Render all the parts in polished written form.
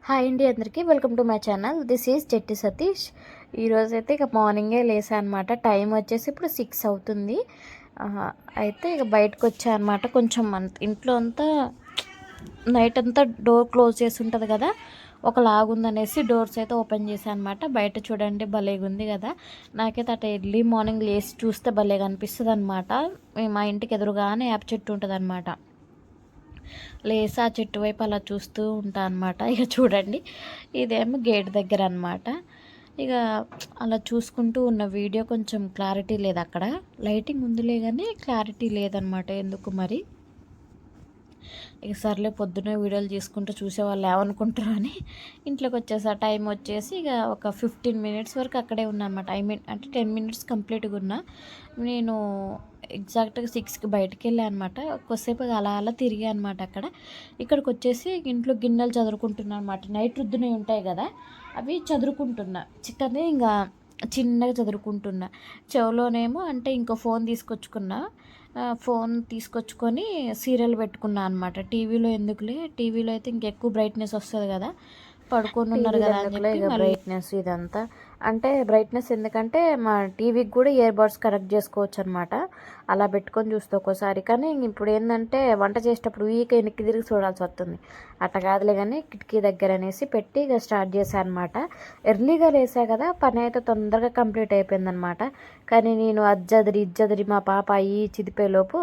Hi అండి అందరికీ welcome to my channel. This is Jatti Satish. ఈరోజైతే ఇక మార్నింగే లేసా అనమాట. టైం వచ్చేసి ఇప్పుడు 6 అవుతుంది. అయితే ఇక బయటకు వచ్చా అనమాట. కొంచెం ఇంట్లో అంతా నైట్ అంతా డోర్ క్లోజ్ చేసి ఉంటుంది కదా, ఒక లాగుందనేసి డోర్స్ అయితే ఓపెన్ చేశాను అనమాట. బయట చూడండి భలేగా ఉంది కదా. నాకైతే అట్లా ఎర్లీ మార్నింగ్ లేసి చూస్తే భలేగా అనిపిస్తుంది అనమాట. మా ఇంటికి ఎదురుగానే యాప్ చెట్టు ఉంటుంది అనమాట. లేసి ఆ చెట్టు వైపు అలా చూస్తూ ఉంటా అనమాట. ఇక చూడండి, ఇదేమో గేట్ దగ్గర అనమాట. ఇక అలా చూసుకుంటూ ఉన్న వీడియో కొంచెం క్లారిటీ లేదు. అక్కడ లైటింగ్ ఉందిలే కానీ క్లారిటీ లేదనమాట, ఎందుకు మరి. ఇక సర్లే పొద్దున్నే వీడియోలు తీసుకుంటూ చూసేవాళ్ళు ఏమనుకుంటారు అని ఇంట్లోకి వచ్చేసా. టైం వచ్చేసి ఇక ఒక 15 మినిట్స్ వరకు అక్కడే ఉన్నా అనమాట. అంటే 10 మినిట్స్ కంప్లీట్గా ఉన్నా. నేను ఎగ్జాక్ట్గా 6కి బయటికి వెళ్ళాను అనమాట. కొద్దిసేపు అలా అలా తిరిగా అనమాట. ఇక్కడికి వచ్చేసి ఇంట్లో గిన్నెలు చదువుకుంటున్నాను అనమాట. నైట్ రుద్దునవి ఉంటాయి కదా, అవి చదువుకుంటున్నా. చికెన్ ఇంకా చిన్నగా చదువుకుంటున్నా. చెవులోనేమో అంటే ఇంకో ఫోన్ తీసుకొచ్చుకొని సీరియల్ పెట్టుకున్నా అనమాట. టీవీలో ఎందుకులే, టీవీలో అయితే ఇంకెక్కువ బ్రైట్నెస్ వస్తుంది కదా, పడుకొని ఉన్నారు కదా అని చెప్పి బ్రైట్నెస్ ఇదంతా. అంటే బ్రైట్నెస్ ఎందుకంటే మా టీవీకి కూడా ఇయర్ బడ్స్ కనెక్ట్ చేసుకోవచ్చు అనమాట. అలా పెట్టుకొని చూస్తే ఒక్కోసారి. కానీ ఇప్పుడు ఏంటంటే వంట చేసేటప్పుడు వెనక్కి తిరిగి చూడాల్సి వస్తుంది. అట్లా కాదులే కానీ కిటికీ దగ్గర అనేసి పెట్టి ఇక స్టార్ట్ చేశాను అనమాట. ఎర్లీగా లేసా కదా, పని అయితే తొందరగా కంప్లీట్ అయిపోయిందనమాట. కానీ నేను ఇజ్జదిరి మా పాప అయ్యి చిదిపేలోపు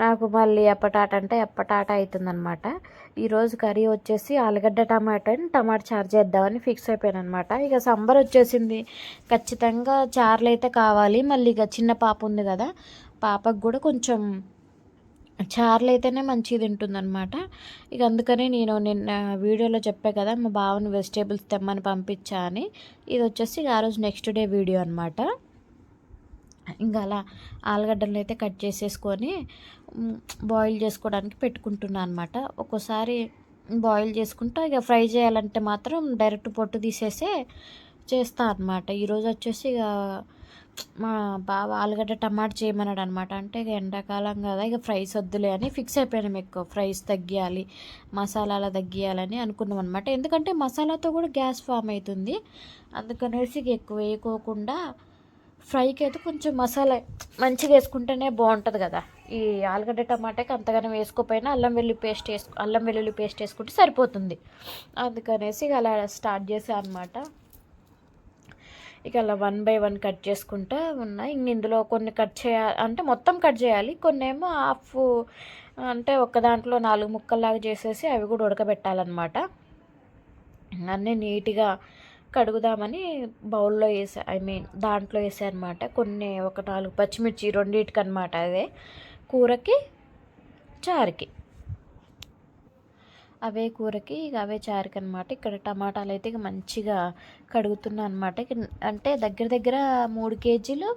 నాకు మళ్ళీ ఎప్పటాట అవుతుందన్నమాట. ఈరోజు కర్రీ వచ్చేసి ఆలుగడ్డ టమాటా చారు చేద్దామని ఫిక్స్ అయిపోయాను అనమాట. ఇక సంబర్ వచ్చేసింది, ఖచ్చితంగా చారులు అయితే కావాలి. మళ్ళీ ఇక చిన్న పాప ఉంది కదా, పాపకు కూడా కొంచెం చారులు అయితేనే మంచిగా తింటుందన్నమాట. ఇక అందుకని నేను నిన్న వీడియోలో చెప్పా కదా, మా బావని వెజిటేబుల్స్ తెమ్మని పంపించా అని. ఇది వచ్చేసి ఆ రోజు నెక్స్ట్ డే వీడియో అనమాట. ఇంకా అలా ఆలుగడ్డలు అయితే కట్ చేసేసుకొని బాయిల్ చేసుకోవడానికి పెట్టుకుంటున్నాను అనమాట. ఒక్కోసారి బాయిల్ చేసుకుంటా, ఇక ఫ్రై చేయాలంటే మాత్రం డైరెక్ట్ పొట్టు తీసేసే చేస్తా అనమాట. ఈరోజు వచ్చేసి ఇక మా బావ ఆలుగడ్డ టమాటా చేయమన్నాడు అనమాట. అంటే ఇక ఎండాకాలం కదా, ఇక ఫ్రైస్ వద్దులే అని ఫిక్స్ అయిపోయినాం. ఎక్కువ ఫ్రైస్ తగ్గియాలి, మసాలాలు తగ్గియాలని అనుకున్నాం అనమాట. ఎందుకంటే మసాలాతో కూడా గ్యాస్ ఫామ్ అవుతుంది. అందుకనేసి ఎక్కువ వేయకోకుండా ఫ్రైకి అయితే కొంచెం మసాలా మంచిగా వేసుకుంటేనే బాగుంటుంది కదా. ఈ ఆలుగడ్డ టమాటాకి అంతగానో వేసుకోపోయినా అల్లం వెల్లుల్లి పేస్ట్ వేసుకుంటే సరిపోతుంది. అందుకనేసి ఇక అలా స్టార్ట్ చేసాను అనమాట. ఇక అలా 1 బై 1 కట్ చేసుకుంటూ ఉన్నాయి. ఇందులో కొన్ని కట్ చేయాలి అంటే మొత్తం కట్ చేయాలి, కొన్ని ఏమో హాఫ్ అంటే ఒక దాంట్లో 4 ముక్కల్లాగా చేసేసి అవి కూడా ఉడకబెట్టాలన్నమాట. అన్నీ నీట్గా కడుగుదామని బౌల్లో వేసా, దాంట్లో వేసా అనమాట. ఒక 4 పచ్చిమిర్చి రెండింటికి అనమాట. అదే కూరకి చారుకి, అవే కూరకి ఇక అవే చారుకి అనమాట. ఇక్కడ టమాటాలు అయితే ఇక మంచిగా కడుగుతున్నా అనమాట. అంటే దగ్గర 3 కేజీలు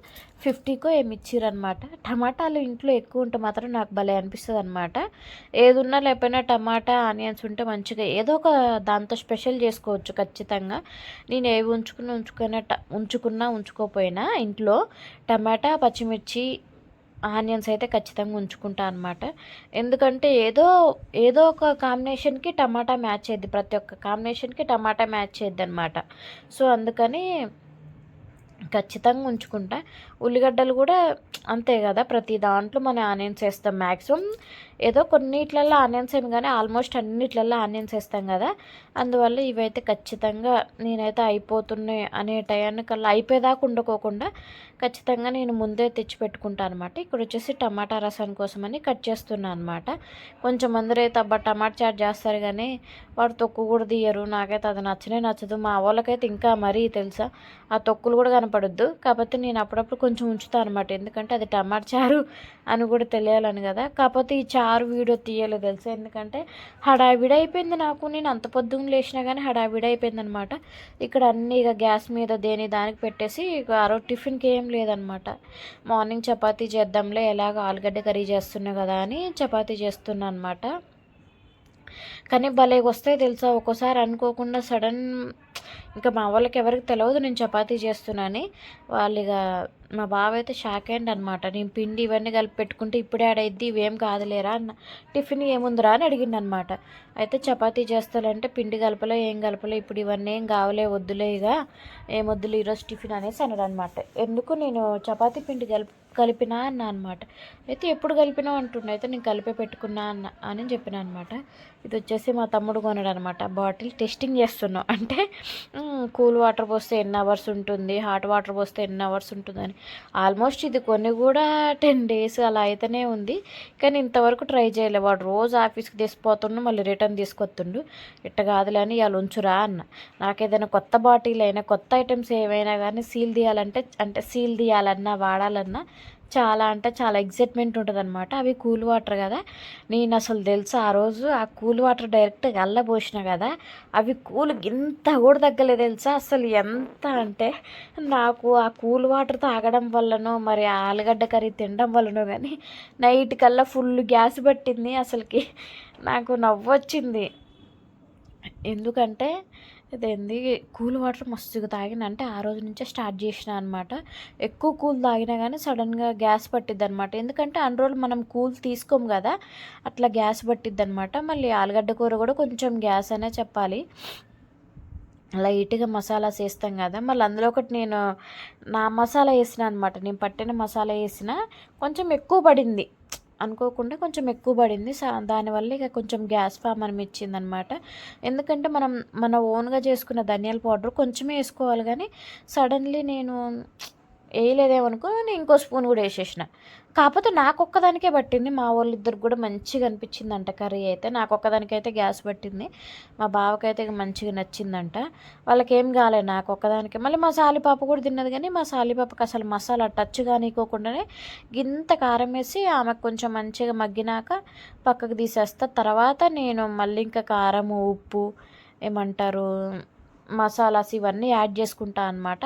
50కో ఏమి ఇచ్చిరనమాట. టమాటాలు ఇంట్లో ఎక్కువ ఉంటే మాత్రం నాకు భలే అనిపిస్తుంది అనమాట. ఏదున్నా లేకపోయినా టమాటా ఆనియన్స్ ఉంటే మంచిగా ఏదో ఒక దాంతో స్పెషల్ చేసుకోవచ్చు ఖచ్చితంగా. నేను ఏవి ఉంచుకోపోయినా ఇంట్లో టమాటా పచ్చిమిర్చి ఆనియన్స్ అయితే ఖచ్చితంగా ఉంచుకుంటా అనమాట. ఎందుకంటే ఏదో ఒక కాంబినేషన్కి టమాటా మ్యాచ్ అయ్యిద్ది, ప్రతి ఒక్క కాంబినేషన్కి టమాటా మ్యాచ్ అయ్యిద్ది అనమాట. సో అందుకని ఖచ్చితంగా ఉంచుకుంటా. ఉల్లిగడ్డలు కూడా అంతే కదా, ప్రతి దాంట్లో మనం ఆనియన్స్ వేస్తాం. మ్యాక్సిమం ఏదో కొన్నిట్లలో ఆనియన్స్ ఏమి కానీ ఆల్మోస్ట్ అన్నిట్లలో ఆనియన్స్ వేస్తాం కదా. అందువల్ల ఇవైతే ఖచ్చితంగా నేనైతే అయిపోతున్నాయి అనే టయానికల్లా అయిపోయేదాకా ఉండకోకుండా ఖచ్చితంగా నేను ముందే తెచ్చి పెట్టుకుంటాను అనమాట. ఇక్కడ వచ్చేసి టమాటా రసం కోసమని కట్ చేస్తున్నాను అనమాట. కొంచెం అందరూ అయితే అబ్బా టమాటా చాట్ చేస్తారు కానీ వాడు తొక్కు కూడా తీయరు. నాకైతే అది నచ్చదు. మా వాళ్ళకైతే ఇంకా మరీ తెలుసా, ఆ తొక్కులు కూడా కనపడొద్దు. కాకపోతే నేను అప్పుడప్పుడు కొంచెం ఉంచుతాను అనమాట. ఎందుకంటే అది టమాటా చారు అని కూడా తెలియాలని కదా. కాకపోతే ఈ చారు వీడియో తీయలేదు తెలుసా, ఎందుకంటే హడావిడి అయిపోయింది నాకు. నేను అంత పొద్దున్న లేచినా కానీ హడావిడి అయిపోయింది అనమాట. ఇక్కడ అన్నీ ఇక గ్యాస్ మీద దానికి పెట్టేసి ఇక ఆ రోజు టిఫిన్కి ఏం లేదనమాట. మార్నింగ్ చపాతీ చేద్దాంలే, ఎలాగ ఆలుగడ్డ కర్రీ చేస్తున్నా కదా అని చపాతీ చేస్తున్నా అనమాట. కానీ భలే వస్తాయి తెలుసా, ఒక్కోసారి అనుకోకుండా సడన్ ఇంకా మా వాళ్ళకి ఎవరికి తెలియదు నేను చపాతీ చేస్తున్నానని. వాళ్ళు ఇక మా బావ అయితే షాక్ అయ్యిండు అనమాట. నేను పిండి ఇవన్నీ కలిపి పెట్టుకుంటే ఇప్పుడే ఆడైద్ది, ఇవేం కాదులేరా అన్న. టిఫిన్ ఏముందిరా అని అడిగిండు అనమాట. అయితే చపాతీ చేస్తానంటే పిండి కలపలే, ఏం కలపలే, ఇప్పుడు ఇవన్నీ ఏం కావలే, వద్దులే ఇక, ఏం వద్దులే ఈరోజు టిఫిన్ అనేసి అన్నాడు అనమాట. ఎందుకు నేను చపాతీ పిండి కలిపినా అన్న అనమాట. అయితే ఎప్పుడు కలిపినా అంటుండే. అయితే నేను కలిపే పెట్టుకున్నా అని చెప్పిన అనమాట. ఇది వచ్చేసి మా తమ్ముడు కొన్నాడు అనమాట. బాటిల్ టెస్టింగ్ చేస్తున్నాం, అంటే కూల్ వాటర్ పోస్తే ఎన్ని అవర్స్ ఉంటుంది, హాట్ వాటర్ పోస్తే ఎన్ని అవర్స్ ఉంటుందని. ఆల్మోస్ట్ ఇది కొన్ని కూడా 10 days అలా అయితేనే ఉంది, కానీ ఇంతవరకు ట్రై చేయలే. వాడు రోజు ఆఫీస్కి తీసుకుపోతుండు, మళ్ళీ రిటర్న్ తీసుకొస్తుండు. ఇట్ట కాదులే అని ఇవాళ ఉంచురా అన్న. నాకు ఏదైనా కొత్త బాటిల్ అయినా కొత్త ఐటమ్స్ ఏవైనా కానీ సీల్ తీయాలంటే, అంటే సీల్ తీయాలన్నా వాడాలన్నా చాలా అంటే చాలా ఎగ్జైట్మెంట్ ఉంటుంది అనమాట. అవి కూల్ వాటర్ కదా. నేను అసలు తెలుసా ఆ రోజు ఆ కూల్ వాటర్ డైరెక్ట్గా పోసిన కదా, అవి కూల్ ఇంత కూడా తగ్గలేదు తెలుసా. అసలు ఎంత అంటే నాకు ఆ కూల్ వాటర్ తాగడం వల్లనో మరి ఆలుగడ్డ కర్రీ తినడం వల్లనో కానీ నైట్ కల్లా ఫుల్ గ్యాస్ పట్టింది. అసలుకి నాకు నవ్వొచ్చింది. ఎందుకంటే ఇదేంది కూల్ వాటర్ మస్తుగా తాగిన, అంటే ఆ రోజు నుంచే స్టార్ట్ చేసిన అనమాట. ఎక్కువ కూల్ తాగినా కానీ సడన్గా గ్యాస్ పట్టిద్ది అనమాట. ఎందుకంటే అన్ని రోజులు మనం కూల్ తీసుకోము కదా, అట్లా గ్యాస్ పట్టిద్ది అనమాట. మళ్ళీ ఆలుగడ్డ కూర కూడా కొంచెం గ్యాస్ అనే చెప్పాలి. లైట్గా మసాలాస్ వేస్తాం కదా, మళ్ళీ అందులో ఒకటి నేను నా మసాలా వేసిన అనమాట. నేను పట్టిన మసాలా వేసిన కొంచెం ఎక్కువ పడింది, అనుకోకుండా కొంచెం ఎక్కువ పడింది. దానివల్ల ఇక కొంచెం గ్యాస్ ఫామ్ అనిపించింది. ఎందుకంటే మనం మన ఓన్గా చేసుకున్న ధనియాల పౌడర్ కొంచెమే వేసుకోవాలి, కానీ సడన్లీ నేను వేయలేదేమనుకో నేను ఇంకో స్పూన్ కూడా వేసేసిన. కాకపోతే నాకు ఒక్కదానికే పట్టింది, మా వాళ్ళిద్దరికి కూడా మంచిగా అనిపించిందంట కర్రీ అయితే. నాకు ఒక్కదానికైతే గ్యాస్ పట్టింది, మా బావకైతే మంచిగా నచ్చిందంట. వాళ్ళకి ఏం కాలేదు, నాకు ఒక్కదానికి. మళ్ళీ మా సాలిపాప కూడా తిన్నది, కానీ మా సాలిపాపకి అసలు మసాలా టచ్ కానికోకుండానే గింత కారం వేసి ఆమెకు కొంచెం మంచిగా మగ్గినాక పక్కకు తీసేస్తా. తర్వాత నేను మళ్ళీ ఇంకా కారం, ఉప్పు, ఏమంటారు మసాలాస్ ఇవన్నీ యాడ్ చేసుకుంటా అనమాట.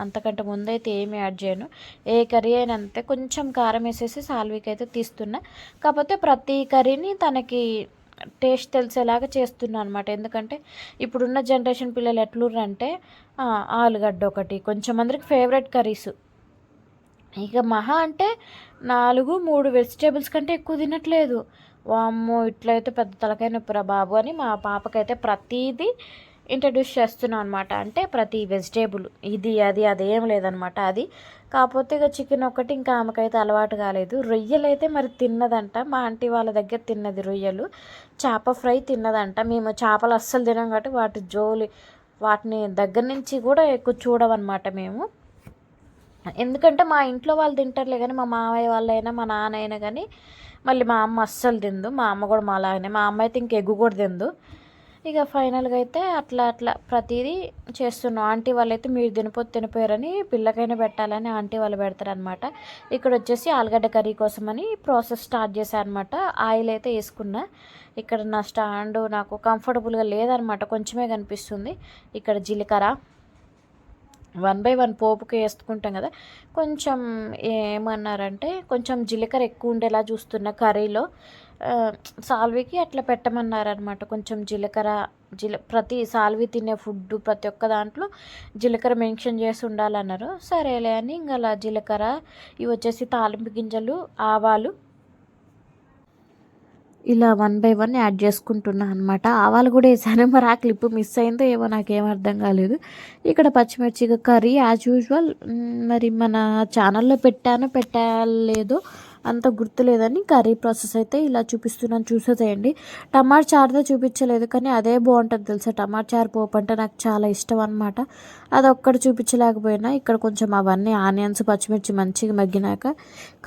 అంతకంటే ముందైతే ఏమి యాడ్ చేయను. ఏ కర్రీ అయినా అంతే, కొంచెం కారం వేసేసి సాల్వికి అయితే తీస్తున్నా. కాకపోతే ప్రతి కర్రీని తనకి టేస్ట్ తెలిసేలాగా చేస్తున్నా అనమాట. ఎందుకంటే ఇప్పుడున్న జనరేషన్ పిల్లలు ఎట్లుర్రంటే ఆలుగడ్డ ఒకటి కొంచెం మందికి ఫేవరెట్ కర్రీస్, ఇక మహా అంటే 4-3 వెజిటేబుల్స్ కంటే ఎక్కువ తినట్లేదు. వామ్మో ఇట్లయితే పెద్ద తలకాయ నొప్పిరా బాబు అని మా పాపకైతే ప్రతీది ఇంట్రడ్యూస్ చేస్తున్నాను అనమాట. అంటే ప్రతి వెజిటేబుల్ ఇది అది అదేం లేదనమాట. అది కాకపోతే ఇక చికెన్ ఒకటి ఇంకా ఆమెకైతే అలవాటు కాలేదు. రొయ్యలు అయితే మరి తిన్నదంట, మా ఆంటీ వాళ్ళ దగ్గర తిన్నది రొయ్యలు. చేప ఫ్రై తిన్నదంట. మేము చేపలు అస్సలు తినాం కాబట్టి వాటిని దగ్గర నుంచి కూడా ఎక్కువ చూడమన్నమాట మేము. ఎందుకంటే మా ఇంట్లో వాళ్ళు తింటారులే, కానీ మా మామయ్య వాళ్ళైనా మా నాన్న అయినా కానీ, మళ్ళీ మా అమ్మ అస్సలు తిందు. మా అమ్మ కూడా మా లాగానే, మా అమ్మ అయితే ఇంక ఎగ్గు కూడా తిందు. ఇక ఫైనల్గా అయితే అట్లా ప్రతిదీ చేస్తున్నాం. ఆంటీ వాళ్ళైతే మీరు తినిపోయారని పిల్లకైనా పెట్టాలని ఆంటీ వాళ్ళు పెడతారనమాట. ఇక్కడ వచ్చేసి ఆలుగడ్డ కర్రీ కోసమని ప్రాసెస్ స్టార్ట్ చేశాను అనమాట. ఆయిల్ అయితే వేసుకున్నా. ఇక్కడ నా స్టాండ్ నాకు కంఫర్టబుల్గా లేదనమాట, కొంచెమే కనిపిస్తుంది. ఇక్కడ జీలకర్ర 1 by 1 పోపుకి వేసుకుంటాం కదా, కొంచెం ఏమన్నారంటే కొంచెం జీలకర్ర ఎక్కువ ఉండేలా చూస్తున్న కర్రీలో. సాల్వికి అట్లా పెట్టమన్నారనమాట. కొంచెం ప్రతి సాల్వి తినే ఫుడ్ ప్రతి ఒక్క దాంట్లో జీలకర్ర మెన్షన్ చేసి ఉండాలన్నారు. సరేలే అని ఇంకా అలా జీలకర్ర, ఇవి వచ్చేసి తాలింపు గింజలు, ఆవాలు ఇలా 1 by 1 యాడ్ చేసుకుంటున్నాను అనమాట. ఆవాలు కూడా వేసాను, మరి ఆ క్లిప్ మిస్ అయిందో ఏమో నాకేం అర్థం కాలేదు. ఇక్కడ పచ్చిమిర్చి కర్రీ యాజ్ యూజువల్, మరి మన ఛానల్లో పెట్టలేదో అంత గుర్తులేదని కర్రీ ప్రాసెస్ అయితే ఇలా చూపిస్తున్నాను, చూసేసేయండి. టమాటా చారుతో చూపించలేదు, కానీ అదే బాగుంటుంది తెలుసా. టమాటా చారు పోపు అంటే నాకు చాలా ఇష్టం అనమాట. అదొక్కటి చూపించలేకపోయినా ఇక్కడ కొంచెం అవన్నీ ఆనియన్స్, పచ్చిమిర్చి మంచిగా మగ్గినాక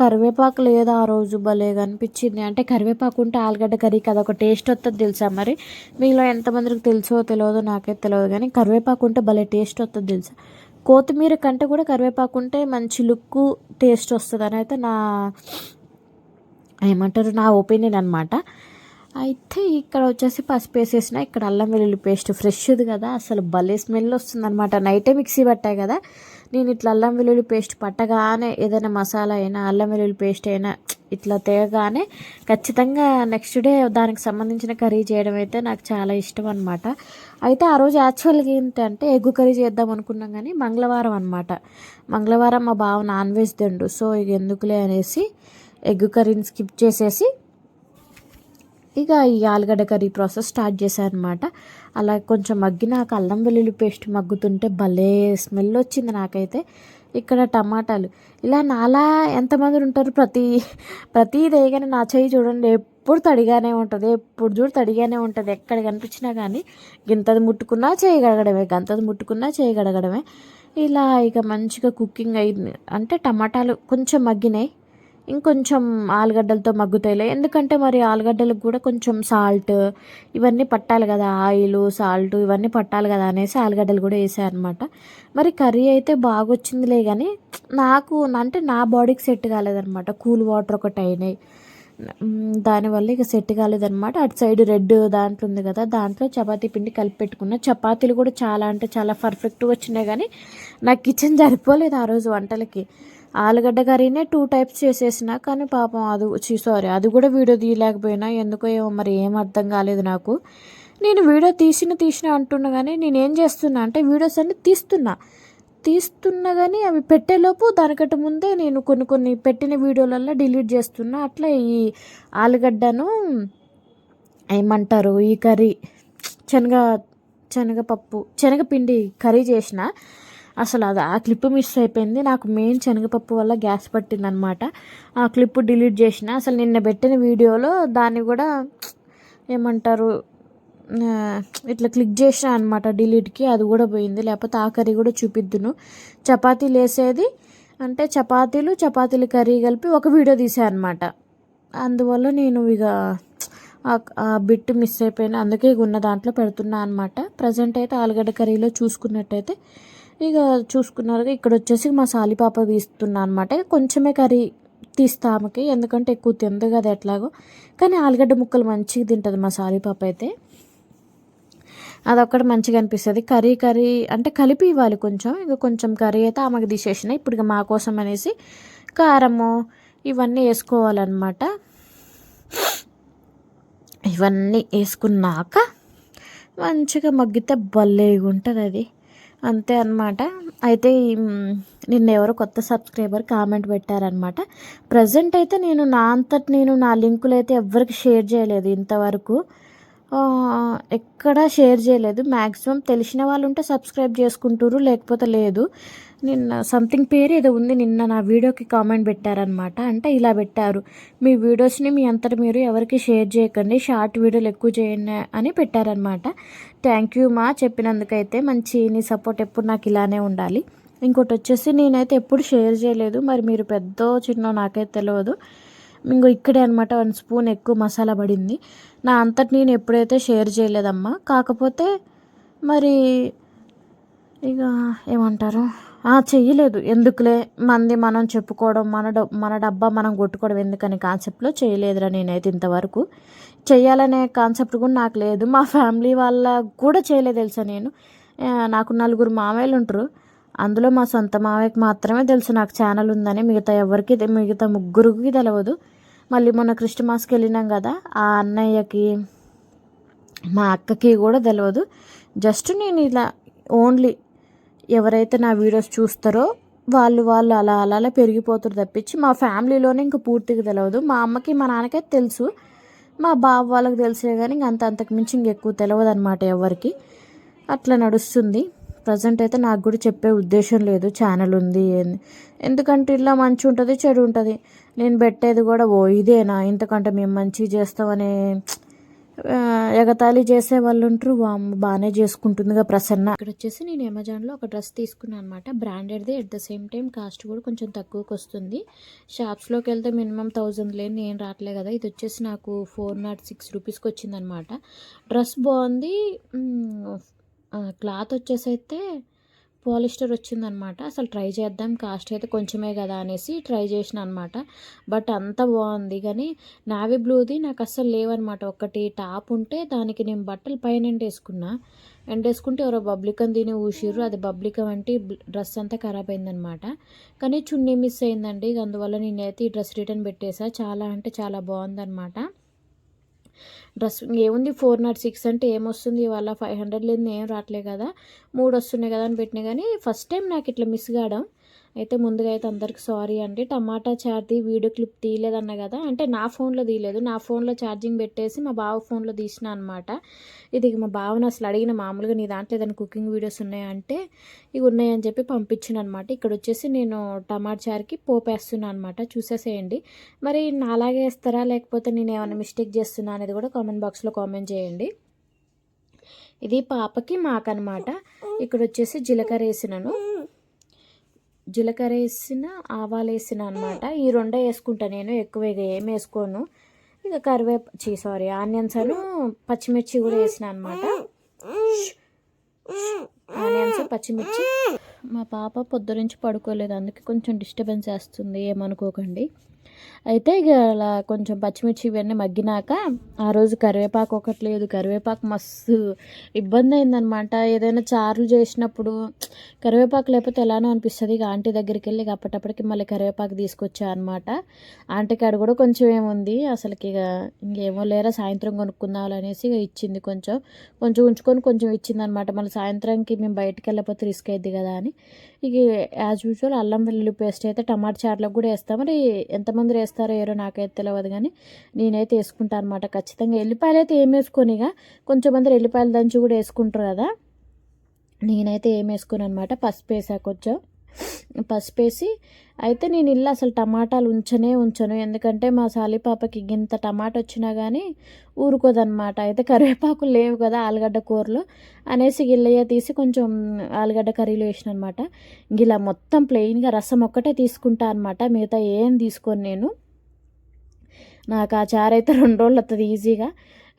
కరివేపాకు లేదు ఆ రోజు, భలేగా అనిపించింది. అంటే కరివేపాకు ఉంటే ఆలుగడ్డ కర్రీకి అదొక టేస్ట్ వస్తుంది తెలుసా. మరి మీలో ఎంతమందికి తెలుసో తెలియదో నాకైతే తెలియదు, కానీ కరివేపాకు ఉంటే భలే టేస్ట్ వస్తుంది తెలుసా. కొత్తిమీర కంటే కూడా కరివేపాకు ఉంటే మంచి లుక్, టేస్ట్ వస్తుంది అని అయితే నా ఒపీనియన్ అనమాట. అయితే ఇక్కడ వచ్చేసి పసుపు వేసేసిన, ఇక్కడ అల్లం వెల్లుల్లి పేస్ట్ ఫ్రెష్ది కదా, అసలు భలే స్మెల్ వస్తుంది అనమాట. నైటే మిక్సీ పట్టాయి కదా, నేను ఇట్లా అల్లం వెల్లుల్లి పేస్ట్ పట్టగానే ఏదైనా మసాలా అయినా అల్లం వెల్లుల్లి పేస్ట్ అయినా ఇట్లా తేగానే ఖచ్చితంగా నెక్స్ట్ డే దానికి సంబంధించిన కర్రీ చేయడం అయితే నాకు చాలా ఇష్టం అనమాట. అయితే ఆ రోజు యాక్చువల్గా ఏంటంటే ఎగ్గు కర్రీ చేద్దాం అనుకున్నాం, కానీ మంగళవారం అనమాట. మంగళవారం మా బావ నాన్ వెజ్ తిండు, సో ఇక ఎందుకులే అనేసి ఎగ్ కర్రీని స్కిప్ చేసేసి ఇక ఈ ఆలుగడ్డ కర్రీ ప్రాసెస్ స్టార్ట్ చేశాను అనమాట. అలా కొంచెం మగ్గినాక అల్లం వెల్లుల్లి పేస్ట్ మగ్గుతుంటే భలే స్మెల్ వచ్చింది నాకైతే. ఇక్కడ టమాటాలు ఇలా నాలా ఎంతమంది ఉంటారు, ప్రతిది వేయగానే నా చెయ్యి చూడండి ఎప్పుడు తడిగానే ఉంటుంది, ఎప్పుడు చూడు తడిగానే ఉంటుంది. ఎక్కడ కనిపించినా కానీ గింతది ముట్టుకున్నా చేయి గడగడమే, గంతది ముట్టుకున్నా చేయి గడగడమే. ఇలా ఇక మంచిగా కుకింగ్ అయింది. అంటే టమాటాలు కొంచెం మగ్గినాయి, ఇంకొంచెం ఆలుగడ్డలతో మగ్గుతాయిలే, ఎందుకంటే మరి ఆలుగడ్డలకు కూడా కొంచెం సాల్ట్ ఇవన్నీ పట్టాలి కదా, ఆయిల్ సాల్ట్ ఇవన్నీ పట్టాలి కదా అనేసి ఆలుగడ్డలు కూడా వేసాను అనమాట. మరి కర్రీ అయితే బాగా వచ్చిందిలే, కానీ నాకు అంటే నా బాడీకి సెట్ కాలేదనమాట. కూల్ వాటర్ ఒకటి అయినాయి, దానివల్ల ఇక సెట్ కాలేదనమాట. అటు సైడ్ రెడ్ దాంట్లో ఉంది కదా, దాంట్లో చపాతీ పిండి కలిపి పెట్టుకున్న. చపాతీలు కూడా చాలా అంటే చాలా పర్ఫెక్ట్గా వచ్చినాయి, కానీ నాకు కిచెన్ సరిపోలేదు ఆ రోజు వంటలకి. ఆలుగడ్డ కర్రీనే 2 టైప్స్ చేసేసిన, కానీ పాపం అది కూడా వీడియో తీయలేకపోయినా, ఎందుకో ఏమో మరి ఏం అర్థం కాలేదు నాకు. నేను వీడియో తీసిన అంటున్నా, కానీ నేను ఏం చేస్తున్నా అంటే వీడియోస్ అన్ని తీస్తున్నా కానీ అవి పెట్టేలోపు దానికంటే ముందే నేను కొన్ని పెట్టిన వీడియోలలో డిలీట్ చేస్తున్నా. అట్లా ఈ ఆలుగడ్డను ఏమంటారు, ఈ కర్రీ శనగపిండి కర్రీ చేసిన. అసలు అది ఆ క్లిప్ మిస్ అయిపోయింది నాకు. మెయిన్ శనగపప్పు వల్ల గ్యాస్ పట్టిందనమాట. ఆ క్లిప్ డిలీట్ చేసిన. అసలు నిన్న పెట్టిన వీడియోలో దాన్ని కూడా ఏమంటారు ఇట్లా క్లిక్ చేసిన అనమాట డిలీట్కి, అది కూడా పోయింది. లేకపోతే ఆ కర్రీ కూడా చూపిద్దును. చపాతీలు వేసేది అంటే చపాతీలు కర్రీ కలిపి ఒక వీడియో తీసాను అనమాట. అందువల్ల నేను ఇక ఆ బిట్ మిస్ అయిపోయినా, అందుకే ఉన్న దాంట్లో పెడుతున్నా అనమాట. ప్రజెంట్ అయితే ఆలుగడ్డ కర్రీలో చూసుకున్నట్టయితే ఇక చూసుకున్నారు. ఇక్కడ వచ్చేసి మా సాలిపాప తీస్తున్నా అనమాట. కొంచెమే కర్రీ తీస్తా ఆమెకి, ఎందుకంటే ఎక్కువ తింది కదా ఎట్లాగో. కానీ ఆలుగడ్డ ముక్కలు మంచిగా తింటుంది మా సాలిపాప అయితే, అదొక్కటి మంచిగా అనిపిస్తుంది. కర్రీ అంటే కలిపి ఇవ్వాలి కొంచెం. ఇక కొంచెం కర్రీ అయితే ఆమెకు తీసేసిన. ఇప్పుడు ఇక మా కోసం అనేసి కారము ఇవన్నీ వేసుకోవాలన్నమాట. ఇవన్నీ వేసుకున్నాక మంచిగా మగ్గితే భలేగా ఉంటుంది అది, అంతే అనమాట. అయితే నిన్న ఎవరో కొత్త సబ్స్క్రైబర్ కామెంట్ పెట్టారనమాట. ప్రజెంట్ అయితే నేను నా లింకులు అయితే ఎవరికి షేర్ చేయలేదు ఇంతవరకు, ఎక్కడా షేర్ చేయలేదు. మ్యాక్సిమం తెలిసిన వాళ్ళు ఉంటే సబ్స్క్రైబ్ చేసుకుంటారు, లేకపోతే లేదు. నిన్న సంథింగ్ పేరు ఏదో ఉంది, నిన్న నా వీడియోకి కామెంట్ పెట్టారనమాట. అంటే ఇలా పెట్టారు, మీ వీడియోస్ని మీ అంతటి మీరు ఎవరికి షేర్ చేయకండి, షార్ట్ వీడియోలు ఎక్కువ చేయండి అని పెట్టారనమాట. థ్యాంక్ యూ మా చెప్పినందుకైతే. నీ సపోర్ట్ ఎప్పుడు నాకు ఇలానే ఉండాలి. ఇంకోటి వచ్చేసి నేనైతే ఎప్పుడు షేర్ చేయలేదు, మరి మీరు పెద్దో చిన్నో నాకైతే తెలియదు. ఇంకో ఇక్కడే అనమాట 1 స్పూన్ ఎక్కువ మసాలా పడింది. నా అంతటి నేను ఎప్పుడైతే షేర్ చేయలేదమ్మా. కాకపోతే మరి ఇక ఏమంటారు, చెయ్యలేదు. ఎందుకులే మంది మనం చెప్పుకోవడం, మన డబ్బా మనం కొట్టుకోవడం ఎందుకని కాన్సెప్ట్లో చేయలేదురా నేనైతే ఇంతవరకు. చెయ్యాలనే కాన్సెప్ట్ కూడా నాకు లేదు. మా ఫ్యామిలీ వాళ్ళ కూడా చేయలేదు తెలుసా. నాకు 4 మామయ్యలు ఉంటారు, అందులో మా సొంత మామయ్యకి మాత్రమే తెలుసు నాకు ఛానల్ ఉందని. మిగతా ముగ్గురికి తెలియదు. మళ్ళీ మొన్న క్రిస్టమస్కి వెళ్ళినాం కదా, ఆ అన్నయ్యకి మా అక్కకి కూడా తెలియదు. జస్ట్ నేను ఇలా ఓన్లీ ఎవరైతే నా వీడియోస్ చూస్తారో వాళ్ళు అలా పెరిగిపోతారు తప్పించి మా ఫ్యామిలీలోనే ఇంక పూర్తిగా తెలియదు. మా అమ్మకి మా నాన్నకైతే తెలుసు, మా బావ వాళ్ళకి తెలిసే కానీ ఇంక అంతకు మించి ఇంకెక్కువ తెలియదు అనమాట ఎవరికి. అట్లా నడుస్తుంది. ప్రజెంట్ అయితే నాకు కూడా చెప్పే ఉద్దేశం లేదు ఛానల్ ఉంది ఎందుకంటే ఇలా మంచి ఉంటుంది చెడు ఉంటుంది. నేను పెట్టేది కూడా ఇదేనా, ఇంతకంటే మేము మంచిగా చేస్తామని ఎగతాళి చేసే వాళ్ళు ఉంటారు. బాగానే చేసుకుంటుందిగా ప్రసన్న. ఇక్కడ వచ్చేసి నేను అమెజాన్లో ఒక డ్రెస్ తీసుకున్నాను అనమాట, బ్రాండెడ్ది. At the same time cost కూడా కొంచెం తక్కువకి వస్తుంది. షాప్స్లోకి వెళ్తే మినిమం 1000 లేని నేను రావట్లే కదా. ఇది వచ్చేసి నాకు 406 రూపీస్కి వచ్చిందనమాట. డ్రెస్ బాగుంది. క్లాత్ వచ్చేసి అయితే పాలిస్టర్ వచ్చిందనమాట. అసలు ట్రై చేద్దాం, కాస్ట్ అయితే కొంచెమే కదా అనేసి ట్రై చేసిన అనమాట. బట్ అంత బాగుంది. కానీ నావీ బ్లూది నాకు అస్సలు లేవన్నమాట. ఒకటి టాప్ ఉంటే దానికి నేను బట్టలు పైన ఎండేసుకుంటే ఎవరో బబ్లికం తిని ఊసిర్రు. అది బబ్లికం అంటే డ్రెస్ అంతా ఖరాబ్ అయిందనమాట. కానీ చున్నీ మిస్ అయిందండి. అందువల్ల నేనైతే ఈ డ్రెస్ రిటర్న్ పెట్టేసా. చాలా అంటే చాలా బాగుందనమాట. డ్రెస్ ఏముంది 406 అంటే ఏమొస్తుంది, ఇవాళ 500 లేదు ఏం రావట్లేదు కదా, 3 వస్తున్నాయి కదా అని పెట్టినా. కానీ ఫస్ట్ టైం నాకు ఇట్లా మిస్ కావడం. అయితే ముందుగా అయితే అందరికి సారీ అండి. టమాటా చార్ది వీడియో క్లిప్ తీయలేదన్న కదా, అంటే నా ఫోన్లో తీయలేదు, నా ఫోన్లో ఛార్జింగ్ పెట్టేసి మా బావ ఫోన్లో తీసిన అనమాట. ఇది మా బావను అసలు అడిగిన, మామూలుగా నీ దాంట్లో ఏదైనా కుకింగ్ వీడియోస్ ఉన్నాయా అంటే ఇవి ఉన్నాయని చెప్పి పంపించిన అనమాట. ఇక్కడ వచ్చేసి నేను టమాటా చారుకి పోపేస్తున్నాను అనమాట. చూసేసేయండి. మరి అలాగే వేస్తారా లేకపోతే నేను ఏమైనా మిస్టేక్ చేస్తున్నా అనేది కూడా కామెంట్ బాక్స్లో కామెంట్ చేయండి. ఇది పాపకి మాకనమాట. ఇక్కడ వచ్చేసి జీలకర్ర వేసిన ఆవాలు వేసిన అనమాట. ఈ రెండే వేసుకుంటా నేను, ఎక్కువగా ఏం వేసుకోను. ఇక ఆనియన్స్ అను పచ్చిమిర్చి కూడా వేసిన అనమాట. ఆనియన్స్ పచ్చిమిర్చి. మా పాప పొద్దునుంచి పడుకోలేదు, అందుకే కొంచెం డిస్టర్బెన్స్ చేస్తుంది, ఏమనుకోకండి. అయితే ఇక అలా కొంచెం పచ్చిమిర్చి ఇవన్నీ మగ్గినాక ఆ రోజు కరివేపాకు ఒకటి లేదు. కరివేపాకు మస్తు ఇబ్బంది అయిందనమాట. ఏదైనా చారులు చేసినప్పుడు కరివేపాకు లేకపోతే ఎలానో అనిపిస్తుంది. ఇక ఆంటీ దగ్గరికి వెళ్ళి అప్పటికి మళ్ళీ కరివేపాకు తీసుకొచ్చా అనమాట. ఆంటీ కాడ కూడా కొంచెం ఏముంది అసలుకి, ఇక ఇంకేమో లేరా సాయంత్రం కొనుక్కుందాం అనేసి ఇక ఇచ్చింది. కొంచెం ఉంచుకొని కొంచెం ఇచ్చిందనమాట. మళ్ళీ సాయంత్రానికి మేము బయటకు వెళ్ళకపోతే రిస్క్ అయింది కదా అని ఇక యాజ్ యూజువల్ అల్లం వెల్లుల్లి పేస్ట్ అయితే టమాటా చారులకు కూడా వేస్తాం. మరి ఎంతమంది వేస్తారో ఏరో నాకైతే తెలియదు, కానీ నేనైతే వేసుకుంటాను అనమాట ఖచ్చితంగా. ఎల్లిపాయలు అయితే ఏం వేసుకొనిగా, కొంచెం మంది ఎల్లిపాయలు దంచి కూడా వేసుకుంటారు కదా, నేనైతే ఏం వేసుకోను అనమాట. పసుపు వేసా, కొంచెం పసుపు వేసి అయితే నేను ఇల్లు అసలు టమాటాలు ఉంచను. ఎందుకంటే మా సాలి పాపకి ఇంత టమాటా వచ్చినా కానీ ఊరుకోదనమాట. అయితే కరివేపాకులు లేవు కదా ఆలుగడ్డ కూరలో అనేసి గిల్లయ్య తీసి కొంచెం ఆలుగడ్డ కర్రీలో వేసిన అనమాట. ఇలా మొత్తం ప్లెయిన్గా రసం ఒక్కటే తీసుకుంటా అనమాట, మిగతా ఏం తీసుకోను నేను. నాకు ఆ చారు అయితే 2 రోజులు వస్తుంది ఈజీగా.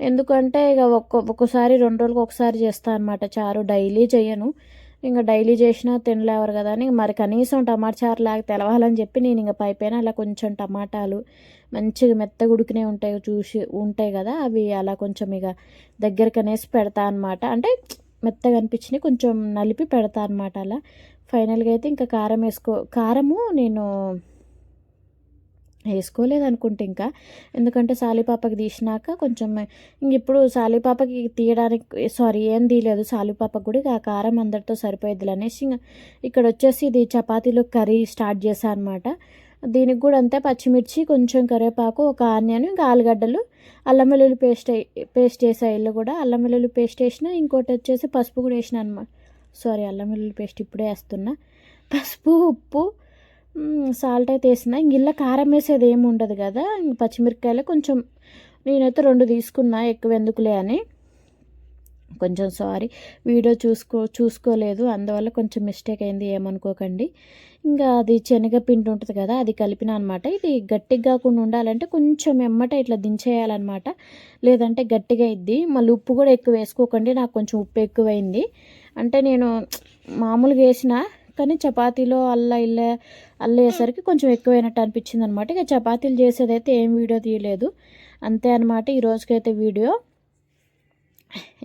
ఎందుకంటే ఇక ఒక్కొక్కసారి 2 రోజులకు ఒకసారి చేస్తాను అనమాట చారు, డైలీ చేయను. ఇంకా డైలీ చేసినా తినలేవరు కదా అని మరి కనీసం టమాటా చారు లాగా తెలవాలని చెప్పి నేను ఇంకా పైన అలా కొంచెం టమాటాలు మంచిగా మెత్తగా ఉడికినే ఉంటాయి కదా, అవి అలా కొంచెం ఇక దగ్గరికి అనేసి పెడతా అనమాట. అంటే మెత్తగా అనిపించినవి కొంచెం నలిపి పెడతా అనమాట. అలా ఫైనల్గా అయితే ఇంకా కారము నేను వేసుకోలేదు అనుకుంటే ఇంకా, ఎందుకంటే సాలిపాపకి తీసినాక కొంచెం ఇంక ఇప్పుడు సాలిపాపకి తీయడానికి ఏం తీయలేదు సాలిపాపకి కూడా, ఆ కారం అందరితో సరిపోయేది అనేసి ఇంకా ఇక్కడ వచ్చేసి ఇది చపాతీలో కర్రీ స్టార్ట్ చేశాను అనమాట. దీనికి కూడా అంతే, పచ్చిమిర్చి కొంచెం కరివేపాకు ఒక ఆనియన్ ఇంకా ఆలుగడ్డలు అల్లం వెల్లుల్లి పేస్ట్ వేసా. ఇల్లు కూడా అల్లం వెల్లుల్లి పేస్ట్ వేసిన, ఇంకోటి వచ్చేసి పసుపు కూడా వేసిన అనమాట. అల్లం వెల్లుల్లి పేస్ట్ ఇప్పుడే వేస్తున్నా. పసుపు ఉప్పు సాల్ట్ అయితే వేసిన. ఇంక కారం వేసేది ఏమి ఉండదు కదా, పచ్చిమిరపకాయలు కొంచెం నేనైతే 2 తీసుకున్నా, ఎక్కువ ఎందుకులే అని. కొంచెం వీడియో చూసుకోలేదు, అందువల్ల కొంచెం మిస్టేక్ అయింది, ఏమనుకోకండి. ఇంకా అది శనగపిండి ఉంటుంది కదా, అది కలిపిన అనమాట. ఇది గట్టిగా కాకుండా ఉండాలంటే కొంచెం ఇట్లా దించేయాలన్నమాట, లేదంటే గట్టిగా అయింది. మళ్ళీ ఉప్పు కూడా ఎక్కువ వేసుకోకండి, నాకు కొంచెం ఉప్పు ఎక్కువైంది. అంటే నేను మామూలుగా వేసిన కానీ చపాతీలో అల్లేసరికి కొంచెం ఎక్కువైనట్టు అనిపించింది అనమాట. ఇక చపాతీలు చేసేదైతే ఏం వీడియో తీయలేదు, అంతే అనమాట ఈ రోజుకైతే వీడియో.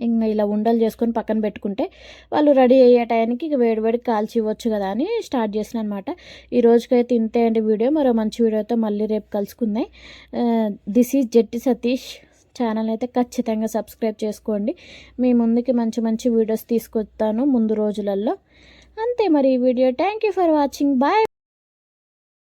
ఇంకా ఇలా ఉండలు చేసుకొని పక్కన పెట్టుకుంటే వాళ్ళు రెడీ అయ్యే టైంకి ఇక వేడివేడి కాల్చి ఇవ్వచ్చు కదా అని స్టార్ట్ చేసిన అనమాట. ఈ రోజుకైతే ఇంతే అండి వీడియో. మరో మంచి వీడియోతో మళ్ళీ రేపు కలుసుకుందాం. This is Jetti Satish channel అయితే ఖచ్చితంగా సబ్స్క్రైబ్ చేసుకోండి. మీ ముందుకి మంచి వీడియోస్ తీసుకొస్తాను ముందు రోజులలో. అంతే మరి ఈ వీడియో. Thank you for watching. Bye.